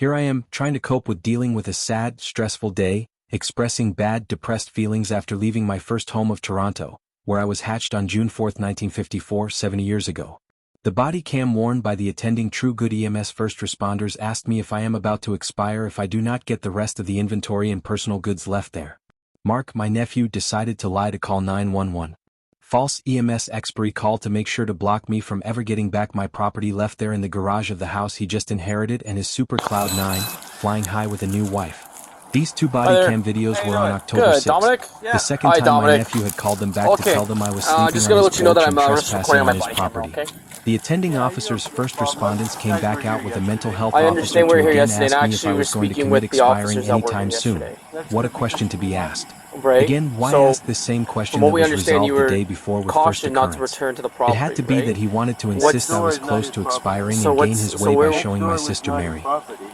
Here I am, trying to cope with dealing with a sad, stressful day, expressing bad, depressed feelings after leaving my first home of Toronto, where I was hatched on June 4, 1954, 70 years ago. The body cam worn by the attending True Good EMS first responders asked me if I am about to expire if I do not get the rest of the inventory and personal goods left there. Mark, my nephew, decided to lie to call 911. False EMS expiry call to make sure to block me from ever getting back my property left there in the garage of the house he just inherited and his super cloud 9, flying high with a new wife. These two body cam videos were on October 6th. Dominic? The second time my nephew had called them back to tell them I was sleeping just on gonna his let you know porch that and I'm trespassing on his bike, property. okay? The attending officer's first respondents came back out with a mental health I officer understand to we were here again yesterday, ask and me if I actually was we're going to speaking commit with the expiring officers that were anytime here soon. yesterday. What a question to be asked. Right. Again, why So, ask this same question from that what we was understand, resolved you the were day before with first cautioned not to occurrence? return to the property. It had to be right? that he wanted to insist I was close to expiring and gain his way by showing my sister Mary.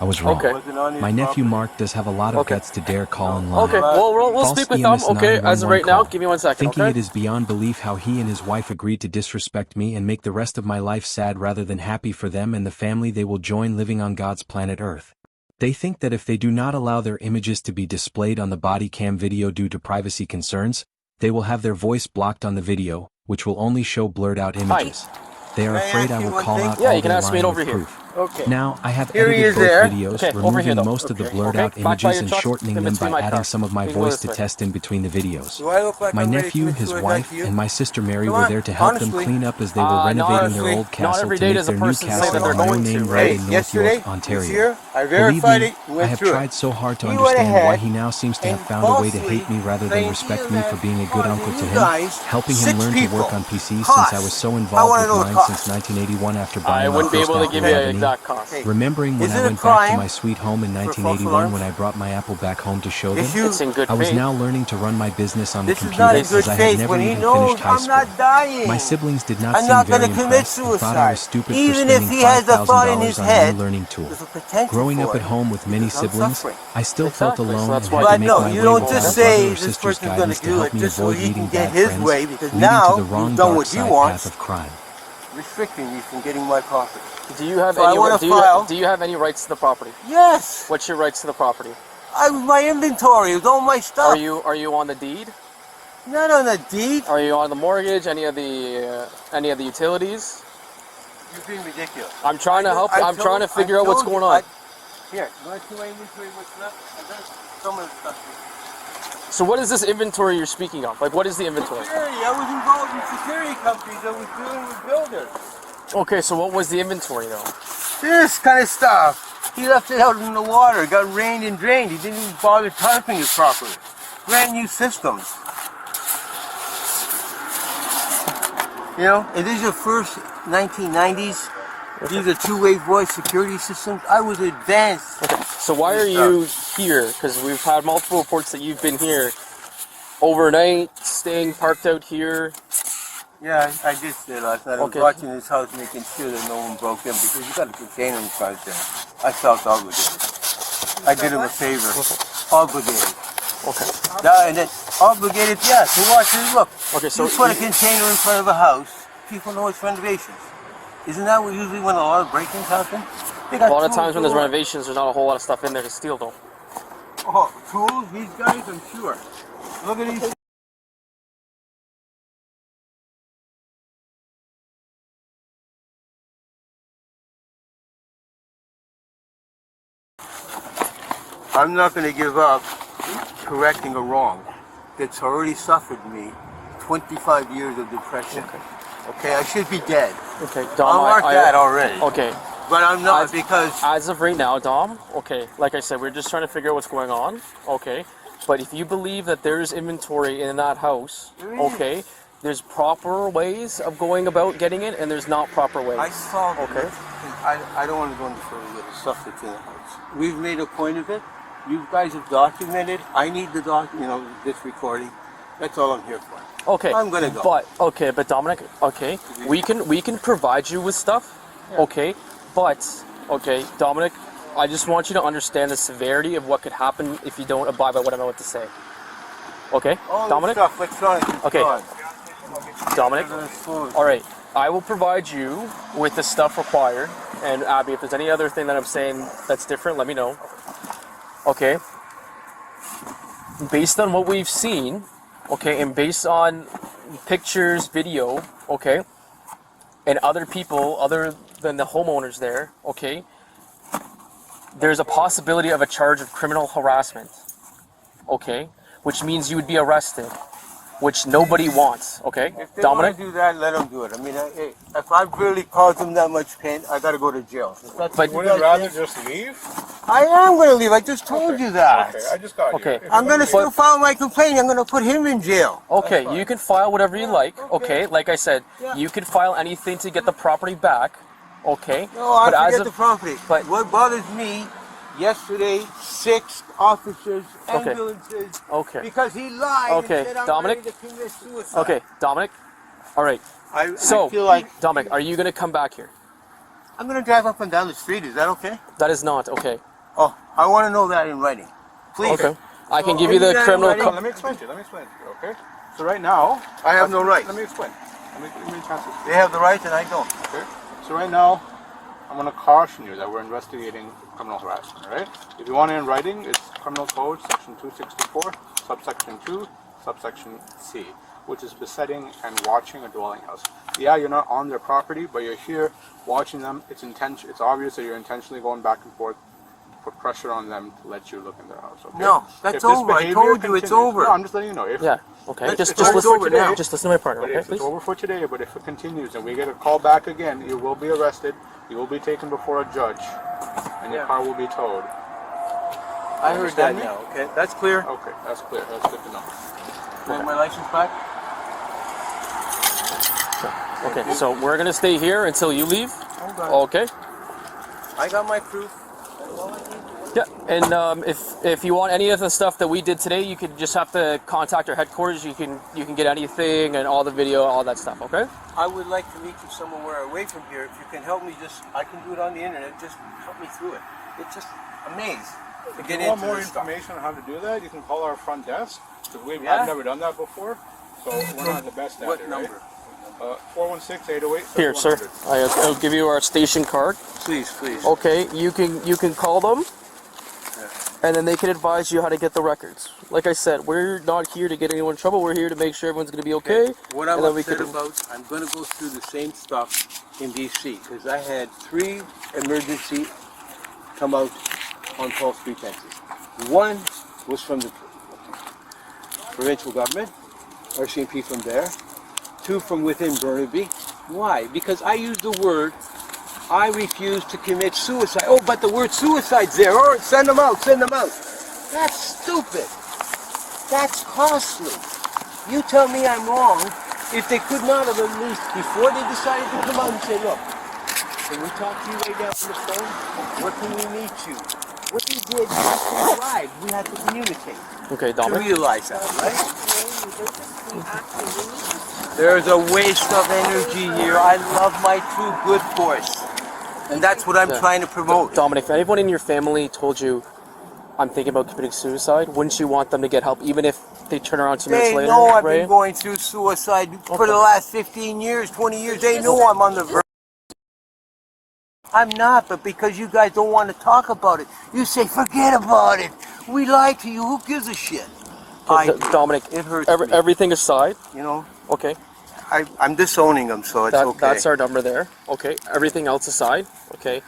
I was wrong. Okay. My nephew Mark does have a lot of guts to dare call in line. Okay, well, we'll False speak with them. EMS Okay, as of right now, give me 1 second, thinking okay? it is beyond belief how he and his wife agreed to disrespect me and make the rest of my life sad rather than happy for them and the family they will join living on God's planet Earth. They think that if they do not allow their images to be displayed on the body cam video due to privacy concerns, they will have their voice blocked on the video, which will only show blurred out images. They are afraid I will call out all their lying with proof. Okay. Now, I have Here he edited is both there. videos, Okay, over here, removing though. most of the Okay. blurred Okay, out back by images your and truck. shortening Give it them to me, by my adding car. some of my We can go voice this to way. test in between the videos. Do I look like My I'm ready to nephew, commit his suicide wife, to you? and my sister Mary Come were on, there to help them honestly. clean up as they were renovating their old castle every to day make does a their new person say castle that they're a going no-name to, road right? in North Yesterday, York, Ontario. this year, I Believe verified me, it and I went have through tried it. so hard to He went understand why ahead he now seems to have and found a way to falsely hate me rather than claimed respect he me had for being a good caused uncle to you him, guys helping him 6 learn to work people. on PCs Cost. since I was so I involved wanna with know the mine cost. since 1981 after I buying my wouldn't be first able to Apple give you an II. exact cost. Hey, Remembering when is I it a went back to crime my sweet home in for false 1981 alarms? when I brought my Apple back home to show them, If you, It's in good I was faith. now learning to run my business on the this is not computer in good as I had faith never when he even knows finished high I'm school. not dying. My siblings did not I'm seem not very going to commit impressed and thought I was suicide. stupid for Even if spending he has the thought in his $5,000 on a head, new learning tool. there's a potential Growing up for at it. home with many Because I'm siblings, suffering. I still felt Exactly, so alone that's and why had to But make no, my you way don't with just my say brother or this sister's person's going guidance to to do help it me just so avoid he meeting can get bad his friends, way, because leading now to the wrong you've done dark what he side wants, path of crime. restricting me from getting my property. Do you have So I any? wanna Do file- you have any rights to the property? Yes, What's your rights to the property? I was my inventory. It was all my stuff. Are you on the deed? Not on the deed. Are you on the mortgage? Any of the utilities? You're being ridiculous. I'm trying to help you. I'm trying to figure out what's going on. Here, you want to see my inventory? What's left? I got some of the stuff. So what is this inventory you're speaking of? Like, what is the inventory? Security. I was involved in security companies. I was dealing with builders. Okay, so what was the inventory though? This kind of stuff. He left it out in the water. It got rained and drained. He didn't even bother tarping it properly. Brand new systems. You know, it is your first 1990s. These are two-way voice security systems. I was advanced. Okay, so why are you here? Because we've had multiple reports that you've been here overnight, staying parked out here. Yeah, I did stay last night. I was Okay. watching this house, making sure that no one broke in because you got a container inside there. I felt obligated. I did him a favor. Obligated. Okay. And then obligated, yeah, to watch and look. Okay, so you put a container in front of a house, people know it's renovations. Isn't that what usually when a lot of break-ins happen? They got a lot of tools times when there's galore. renovations, there's not a whole lot of stuff in there to steal though. Oh, tools? These guys, I'm sure. Look at these. I'm not going to give up correcting a wrong that's already suffered me 25 years of depression. Okay, I should be dead. Okay, Dom, I'll mark that already. Okay. But I'm not because... As of right now, Dom, okay, like I said, we're just trying to figure out what's going on, okay? But if you believe that there's inventory in that house, okay, there's proper ways of going about getting it, and there's not proper ways. I saw it. Okay. I don't want to go into further with the stuff that's in the house. We've made a point of it. You guys have documented. I need the this recording. That's all I'm here for. Okay. I'm gonna go. But Dominic, okay, we can provide you with stuff, okay, but okay, Dominic, I just want you to understand the severity of what could happen if you don't abide by what I'm about to say. Okay, All Dominic. this stuff, electronic. Okay. Gone. Dominic. All right, I will provide you with the stuff required And Abby, if there's any other thing that I'm saying that's different, let me know. Okay. Based on what we've seen, okay, and based on pictures, video, okay, and other people other than the homeowners there, okay, there's a possibility of a charge of criminal harassment, okay, which means you would be arrested, which nobody wants, okay? If they Dominic? want to do that, let them do it. I mean, if I've really caused them that much pain, I got to go to jail. But Would you rather just leave? I am going to leave. I just told you that. Okay, I just got Okay. you. If I'm you going to don't still file my complaint. I'm going to put him in jail. Okay, you can file whatever you like, okay? Like I said, you can file anything to get the property back, okay? No, I But as forget of- the property. but- What bothers me, yesterday, 6 officers, Okay. ambulances, Okay. because he lied Okay, and said I'm Dominic? ready to commit suicide. Okay, Dominic? All right, I so, feel like Dominic, are you going to come back here? I'm going to drive up and down the street. Is that okay? That is not okay. Oh, I want to know that in writing. Please. Okay. I can So, give you the are you criminal... ready? Let me explain to you. Okay. So right now, I have no right. Let me explain. Let me chance to explain. They have the right and I don't. Okay. So right now, I'm going to caution you that we're investigating criminal harassment. Right? If you want it in writing, it's Criminal Code Section 264, subsection 2, subsection C, which is besetting and watching a dwelling house. Yeah, you're not on their property, but you're here watching them. It's obvious that you're intentionally going back and forth to put pressure on them to let you look in their house. Okay? No, that's If this over. I behavior told you it's continues- over. No, I'm just letting you know. If, Yeah, okay. It's Just listen, over now. just listen to my partner, But okay, if please? it's over for today, but if it continues and we get a call back again, you will be arrested, you will be taken before a judge, and your car will be towed. I heard that Understand me? now. Okay, that's clear. Okay, that's clear. That's good to know. Do I have my license back? Okay, so we're going to stay here until you leave, okay? I got my proof. Yeah, and if you want any of the stuff that we did today, you could just have to contact our headquarters. You can get anything and all the video, all that stuff. Okay. I would like to meet you somewhere away from here. If you can help me, I can do it on the internet. Just help me through it. It's just a maze to If get you want into more this stuff. information on how to do that, you can call our front desk. Because Yeah? I've never done that before, so we're not the best at What it, number? right? 416-808. Here, sir. I'll give you our station card. Please, please. Okay, you can call them, and then they can advise you how to get the records. Like I said, we're not here to get anyone in trouble. We're here to make sure everyone's going to be okay. What I'm and then we upset can- about, I'm going to go through the same stuff in DC because I had 3 emergency come out on false pretenses. One was from the provincial government, RCMP from there. 2 from within Burnaby. Why? Because I used the word, I refuse to commit suicide. Oh, but the word suicide's there. Oh, send them out, send them out. That's stupid. That's costly. You tell me I'm wrong if they could not have at least, before they decided to come out and say, look, can we talk to you right now on the phone? Where can we meet you? What we did, we lied. We had to communicate. Okay, To Dominic. realize that, right? There's a waste of energy here. I love my true good force. And that's what I'm Yeah. trying to promote. Dominic, if anyone in your family told you, I'm thinking about committing suicide, wouldn't you want them to get help, even if they turn around 2 minutes They later? know I've right? been going through suicide for Okay. the last 15 years, 20 years. They know I'm on the verge. I'm not, but because you guys don't want to talk about it, you say, forget about it. We lied to you. Who gives a shit? I do. Dominic, It hurts me. everything aside, You know, okay, I'm disowning them, so it's okay. that's our number there. Okay, everything else aside, okay.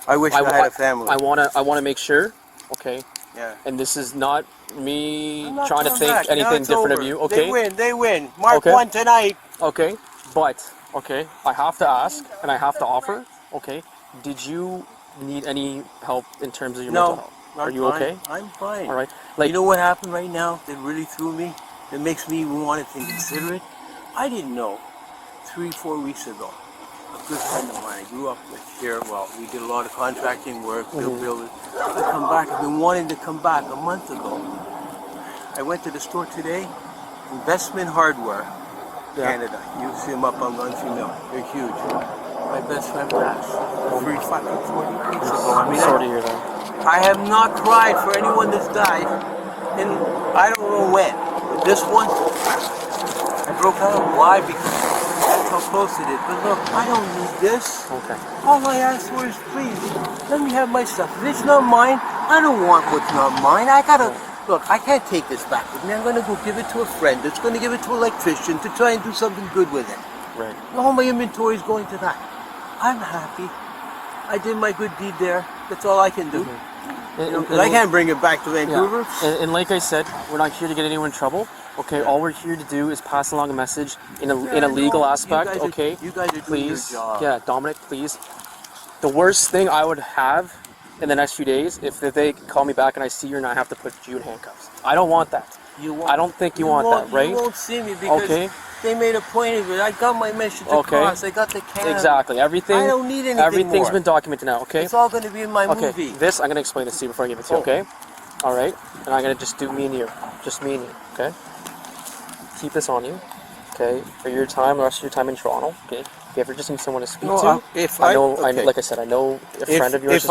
I wish I had a family. I wanna make sure, okay. Yeah. And this is not me I'm not trying to coming think back. Now anything it's different over. of you. Okay. They win. Mark Okay. won tonight. Okay, but okay, I have to ask and I have to offer. Okay, did you need any help in terms of your mental health? Are you okay? I'm fine. All right. Like, You know what happened right now that really threw me? That makes me want to consider it? I didn't know 3-4 weeks ago. A good friend of mine I grew up with here. Well, we did a lot of contracting work, build buildings. I come back. I've been wanting to come back a month ago. I went to the store today. Investment Hardware, Yeah. Canada. You see them up on Muncie Mill. They're huge. My best friend passed 40 weeks ago. I I'm mean, sorry to hear that. I have not cried for anyone that's died, and I don't know when. But this one, I broke out. Why? Because how close it is. But look, I don't need this. Okay. All I ask for is, please, let me have my stuff. If it's not mine, I don't want what's not mine. I gotta, look, I can't take this back with me. I'm gonna go give it to a friend that's gonna give it to an electrician to try and do something good with it. Right. All my inventory is going to that. I'm happy. I did my good deed there. That's all I can do. And I can't bring it back to Vancouver. Yeah. And like I said, we're not here to get anyone in trouble. Okay, all we're here to do is pass along a message in a legal aspect. Okay, you guys are doing your please, job. yeah, Dominic, please. The worst thing I would have in the next few days if they call me back and I see you and I have to put you in handcuffs. I don't want that. I don't think you want that, right? You won't see me because they made a point of it. I got my message across. I got the camera. Exactly. Everything. I don't need anything Everything's more. been documented now. Okay. It's all going to be in my okay. movie. This I'm going to explain this to you before I give it to you. Okay. All right. And I'm going to just do me and you. Just me and you. Okay. Keep this on you. Okay. For your time, the rest of your time in Toronto. Okay. If you ever just need someone to speak to, like I said, I know a friend of yours. If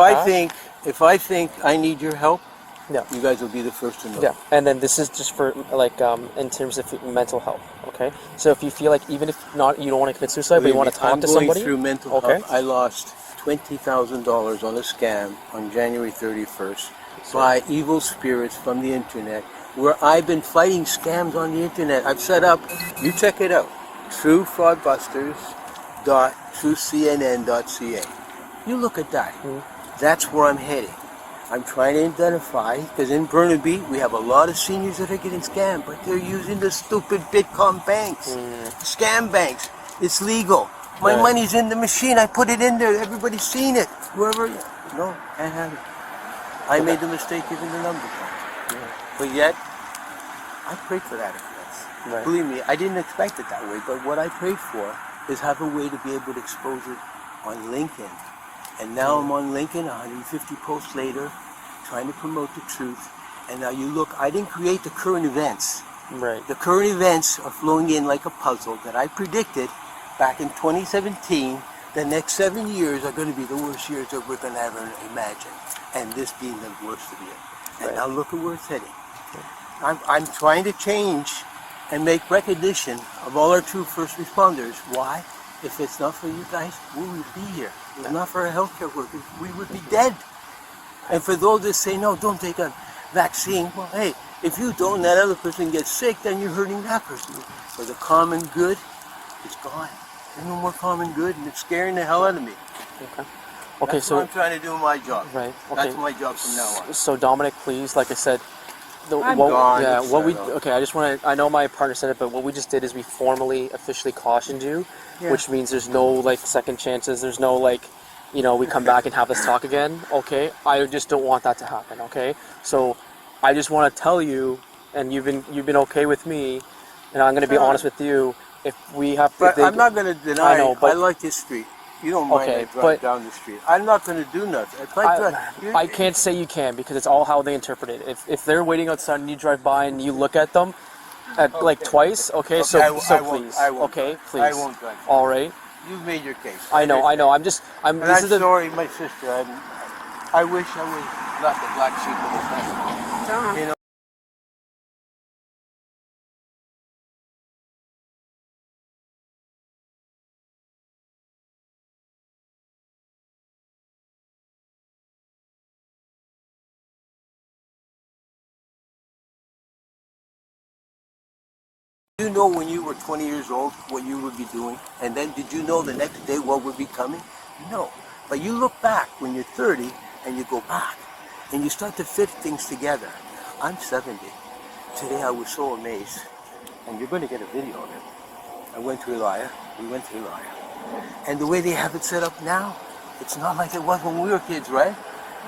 I think I need your help, yeah, you guys will be the first to know. Yeah, and then this is just for like in terms of mental health. Okay, so if you feel like even if not you don't want to commit suicide, but you want to talk to somebody. I'm going through mental health. I lost $20,000 on a scam on January 31st by evil spirits from the internet, where I've been fighting scams on the internet. I've set up. You check it out. TrueFraudbusters.truecnn.ca. You look at that. That's where I'm heading. I'm trying to identify, because in Burnaby, we have a lot of seniors that are getting scammed, but they're using the stupid Bitcoin banks, scam banks. It's legal. My money's in the machine. I put it in there. Everybody's seen it. Whoever, no, can't have it. I made the mistake giving the number. But yet, I prayed for that offense. Right. Believe me, I didn't expect it that way, but what I prayed for is have a way to be able to expose it on LinkedIn. And now I'm on LinkedIn, 150 posts later, trying to promote the truth. And now you look, I didn't create the current events. Right. The current events are flowing in like a puzzle that I predicted back in 2017. The next 7 years are going to be the worst years that we're going to ever imagine. And this being the worst of it. And now look at where it's heading. I'm trying to change and make recognition of all our true first responders. Why? If it's not for you guys, we would be here. If it's not for our healthcare workers, we would be dead. And for those that say, no, don't take a vaccine, well, hey, if you don't and that other person gets sick, then you're hurting that person. For the common good, it's gone. There's no more common good, and it's scaring the hell out of me. Okay, That's what I'm trying to do my job. Right. Okay. That's my job from now on. So Dominic, please, like I said, I'm gone. Yeah, I just want to. I know my partner said it, but what we just did is we formally, officially cautioned you, which means there's no like second chances. There's no like, we come back and have this talk again. Okay, I just don't want that to happen. Okay, so I just want to tell you, and you've been okay with me, and I'm going to be honest with you. If we have, but I'm not going to deny. I like this street. You don't mind I drive down the street. I'm not going to do nothing. I can't say you can because it's all how they interpret it. If they're waiting outside and you drive by and you look at them like twice, okay, so please. Okay, please. I won't drive. All right. You've made your case. I know. I'm And I'm sorry, my sister. I wish I was not the black sheep of the family. Did you know when you were 20 years old what you would be doing? And then did you know the next day what would be coming? No. But you look back when you're 30 and you go back and you start to fit things together. I'm 70. Today I was so amazed. And you're going to get a video of it. I went to Elia. We went to Elia. And the way they have it set up now, it's not like it was when we were kids, right?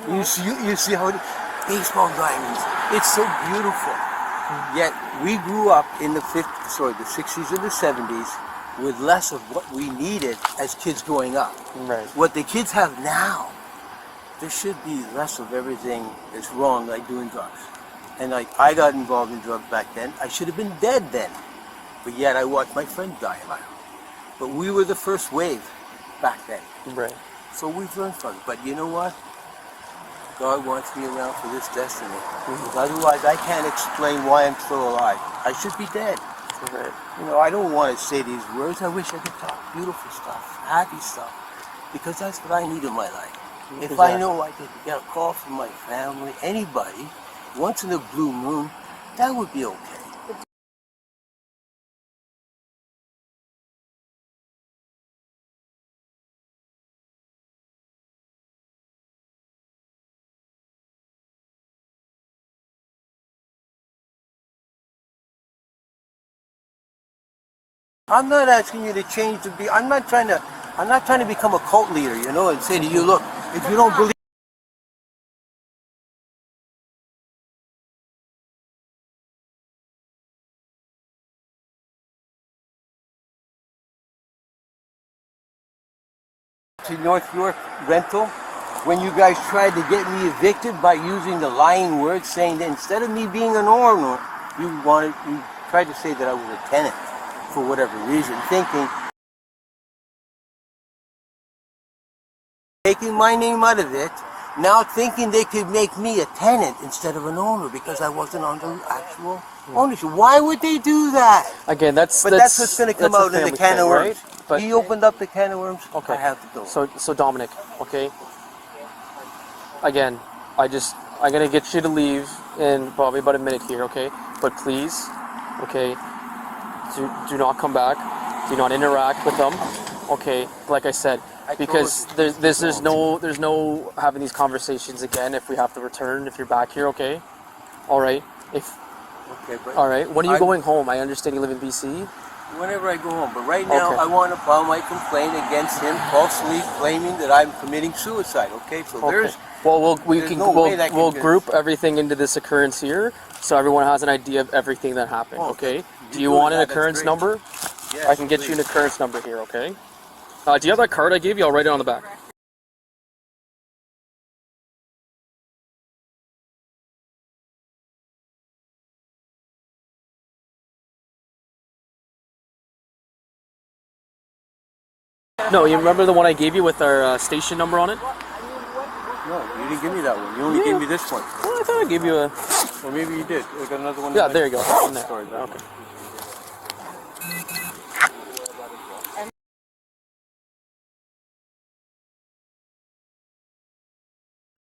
You see how baseball diamonds. It's so beautiful. Yet we grew up in the 60s and the 70s with less of what we needed as kids growing up. Right. What the kids have now, there should be less of everything that's wrong, like doing drugs. And like I got involved in drugs back then. I should have been dead then. But yet I watched my friend die a lot. But we were the first wave back then. Right. So we've learned from it. But you know what? God wants me around for this destiny. Otherwise, I can't explain why I'm still alive. I should be dead. Right. You know, I don't want to say these words. I wish I could talk beautiful stuff, happy stuff, because that's what I need in my life. If I know I could get a call from my family, anybody, once in a blue moon, that would be okay. I'm not asking you to change the be. I'm not trying to become a cult leader, you know, and say to you, look, if you don't believe to North York rental, when you guys tried to get me evicted by using the lying words, saying that instead of me being an owner, you tried to say that I was a tenant for whatever reason, taking my name out of it, now thinking they could make me a tenant instead of an owner because I wasn't on the actual ownership. Why would they do that? Again, that's what's going to come out in the can of worms. Right? But he opened up the can of worms. Okay. I have to go. So Dominic, okay. Again, I'm gonna get you to leave in probably about a minute here, okay? But please, okay, do not come back. Do not interact with them, okay? Like I said, because there's no having these conversations again if we have to return. If you're back here, okay? All right. All right. When are you going home? I understand you live in BC. Whenever I go home, but right now Okay. I want to file my complaint against him falsely claiming that I'm committing suicide. Okay, so there's we'll we'll group everything into this occurrence here, so everyone has an idea of everything that happened. Okay. Do you want an occurrence number? Yes, I can get you an occurrence number here. Okay. Do you have that card I gave you? I'll write it on the back. No, you remember the one I gave you with our station number on it? No, you didn't give me that one. You only gave me this one. Well, I thought I gave you a... Or maybe you did. I got another one. Yeah, there you go. On there. Sorry, Okay.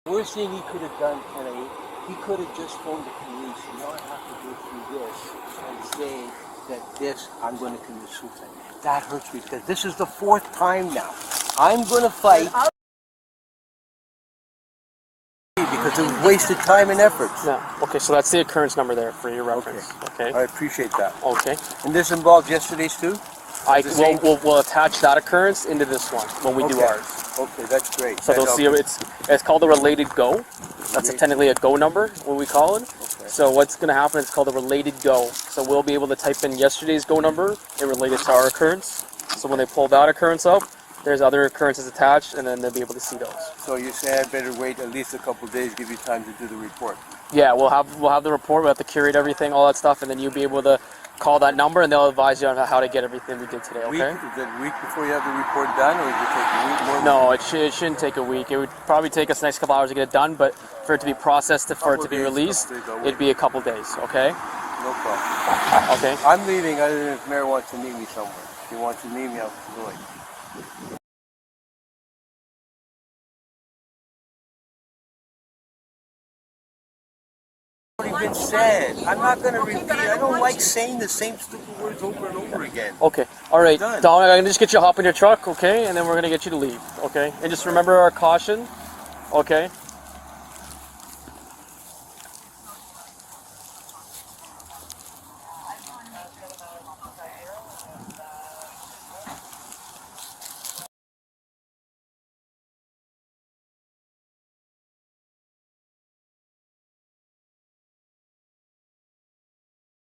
Worst thing he could have done, he could have just phoned the police. You don't have to go through this and say that I'm going to commit suicide. That hurts me because this is the 4th time now. I'm going to fight because it was wasted time and effort. Yeah. Okay, so that's the occurrence number there for your reference. Okay. I appreciate that. Okay. And this involved yesterday's too? We'll attach that occurrence into this one when we do ours. Okay, that's great. So they'll see it's called a related go. That's technically a go number, what we call it. Okay. So what's going to happen is called a related go. So we'll be able to type in yesterday's go number and relate it to our occurrence. So when they pull that occurrence up, there's other occurrences attached, and then they'll be able to see those. So you say I better wait at least a couple of days, give you time to do the report. Yeah, we'll have the report. We'll have to curate everything, all that stuff, and then you'll be able to call that number, and they'll advise you on how to get everything we did today. Okay? Is it a week before you have the report done, or does it take a week more? No, it shouldn't take a week. It would probably take us the next couple hours to get it done, but for it to be processed, for it to be released, it'd be a couple days. Okay? No problem. Okay. I'm leaving other than if Mayor wants to meet me somewhere. If he wants to meet me, I'll do it. Already been said. I'm not going to repeat. I don't like saying the same stupid words over and over again. Okay. All right, Done. Dominic, I'm gonna just get you to hop in your truck, okay, and then we're gonna get you to leave, okay? And just remember our caution, okay?